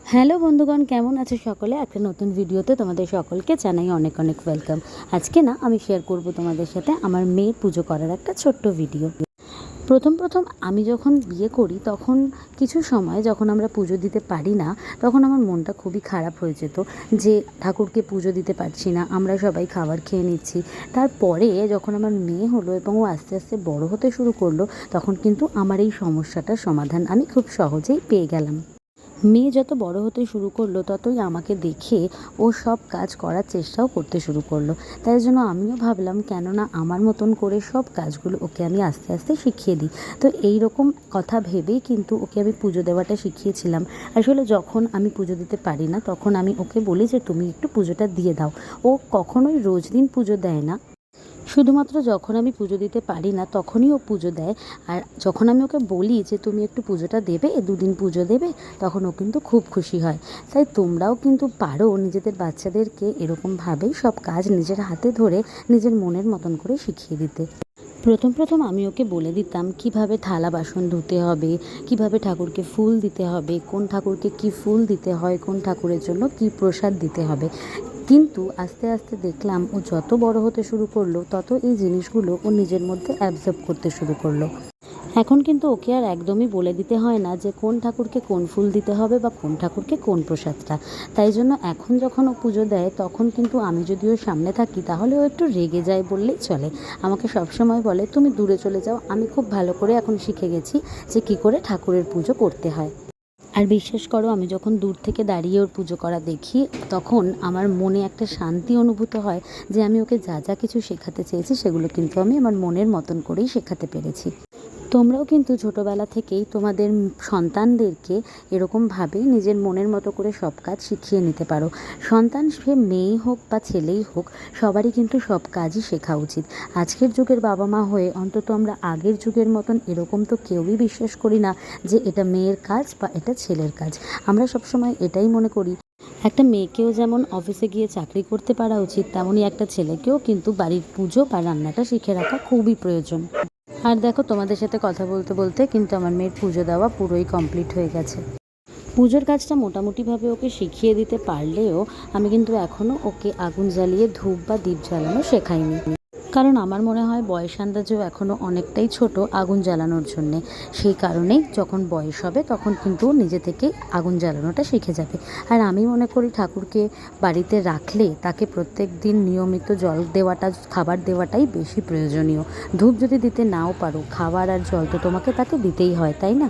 Hello বন্ধুগণ, কেমন আছে সকলে? একটা নতুন ভিডিওতে তোমাদের সকলকে জানাই অনেক অনেক ওয়েলকাম। আজকে আমি শেয়ার করব তোমাদের সাথে আমার মেয়ের পুজো করার একটা ছোট্ট ভিডিও। প্রথম আমি যখন বিয়ে করি তখন কিছু সময় যখন আমরা পুজো দিতে পারি না, তখন আমার মনটা খুবই খারাপ হয়ে যেত যে ঠাকুরকে পুজো দিতে পারছি না, আমরা সবাই খাবার খেয়ে নিচ্ছি। তারপরে যখন আমার মেয়ে হলো এবং ও আস্তে আস্তে বড় হতে শুরু করলো, তখন কিন্তু আমার এই সমস্যাটার সমাধান আমি খুব সহজেই পেয়ে গেলাম। মেয়ে যত বড় হতে শুরু করলো ততই আমাকে দেখে ও সব কাজ করার চেষ্টাও করতে শুরু করলো। তাই জন্য আমিও ভাবলাম কেননা আমার মতন করে সব কাজগুলো ওকে আমি আস্তে আস্তে শিখিয়ে দিই। তো এই রকম কথা ভেবেই কিন্তু ওকে আমি পুজো দেওয়াটা শিখিয়েছিলাম। আসলে যখন আমি পুজো দিতে পারি না তখন আমি ওকে বলি যে তুমি একটু পুজোটা দিয়ে দাও। ও কখনোই রোজ দিন পুজো দেয় না, শুধুমাত্র যখন আমি পুজো দিতে পারি না তখনই ও পুজো দেয়। আর যখন আমি ওকে বলি যে তুমি একটু পুজোটা দেবে, দুদিন পুজো দেবে, তখন ও কিন্তু খুব খুশি হয়। তাই তোমরাও কিন্তু পারো নিজেদের বাচ্চাদেরকে এরকমভাবেই সব কাজ নিজের হাতে ধরে নিজের মনের মতন করে শিখিয়ে দিতে। প্রথম আমি ওকে বলে দিতাম কিভাবে থালা বাসন ধুতে হবে, কিভাবে ঠাকুরকে ফুল দিতে হবে, কোন ঠাকুরকে কি ফুল দিতে হয়, কোন ঠাকুরের জন্য কি প্রসাদ দিতে হবে। কিন্তু আস্তে আস্তে দেখলাম ও যত বড় হতে শুরু করলো তত এই জিনিসগুলো ও নিজের মধ্যে অ্যাবজর্ব করতে শুরু করলো। এখন কিন্তু ওকে আর একদমই বলে দিতে হয় না যে কোন ঠাকুরকে কোন ফুল দিতে হবে বা কোন ঠাকুরকে কোন প্রসাদটা। তাই জন্য এখন যখন ও পুজো দেয় তখন কিন্তু আমি যদি ওর সামনে থাকি তাহলে ও একটু রেগে যায় বললেই চলে। আমাকে সবসময় বলে তুমি দূরে চলে যাও, আমি খুব ভালো করে এখন শিখে গেছি যে কী করে ঠাকুরের পুজো করতে হয়। আর বিশ্বাস করো, আমি যখন দূর থেকে দাঁড়িয়ে ওর পুজো করা দেখি তখন আমার মনে একটা শান্তি অনুভূত হয় যে আমি ওকে যা যা কিছু শেখাতে চেয়েছি সেগুলো কিন্তু আমি আমার মনের মতন করেই শেখাতে পেরেছি। তোমরাও কিন্তু ছোটোবেলা থেকেই তোমাদের সন্তানদেরকে এরকমভাবেই নিজের মনের মতো করে সব কাজ শিখিয়ে নিতে পারো। সন্তান সে মেয়েই হোক বা ছেলেই হোক, সবারই কিন্তু সব কাজই শেখা উচিত। আজকের যুগের বাবা মা হয়ে অন্তত আমরা আগের যুগের মতন এরকম তো কেউই বিশ্বাস করি না যে এটা মেয়ের কাজ বা এটা ছেলের কাজ। আমরা সবসময় এটাই মনে করি একটা মেয়েকেও যেমন অফিসে গিয়ে চাকরি করতে পারা উচিত, তেমনই একটা ছেলেকেও কিন্তু বাড়ির পুজো বা রান্নাটা শিখে রাখা খুবই প্রয়োজন। আর দেখো, তোমাদের সাথে কথা বলতে বলতে কিন্তু আমার মেয়ের পুজো দেওয়া পুরোই কমপ্লিট হয়ে গেছে। পুজোর কাজটা মোটামুটিভাবে ওকে শিখিয়ে দিতে পারলেও আমি কিন্তু এখনও ওকে আগুন জ্বালিয়ে ধূপ বা দীপ জ্বালানো শেখাইনি, কারণ আমার মনে হয় বয়স আন্দাজেও এখনও অনেকটাই ছোট আগুন জ্বালানোর জন্যে। সেই কারণেই যখন বয়স হবে তখন কিন্তু নিজে থেকেই আগুন জ্বালানোটা শিখে যাবে। আর আমি মনে করি ঠাকুরকে বাড়িতে রাখলে তাকে প্রত্যেক দিন নিয়মিত জল দেওয়াটা, খাবার দেওয়াটাই বেশি প্রয়োজনীয়। ধূপ যদি দিতে নাও পারো, খাবার আর জল তো তোমাকে তাকে দিতেই হয়, তাই না?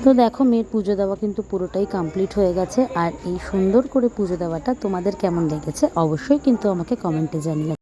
তো দেখো, মেয়ের পুজো দেওয়া কিন্তু পুরোটাই কমপ্লিট হয়ে গেছে। আর এই সুন্দর করে পুজো দেওয়াটা তোমাদের কেমন লেগেছে অবশ্যই কিন্তু আমাকে কমেন্টে জানিও।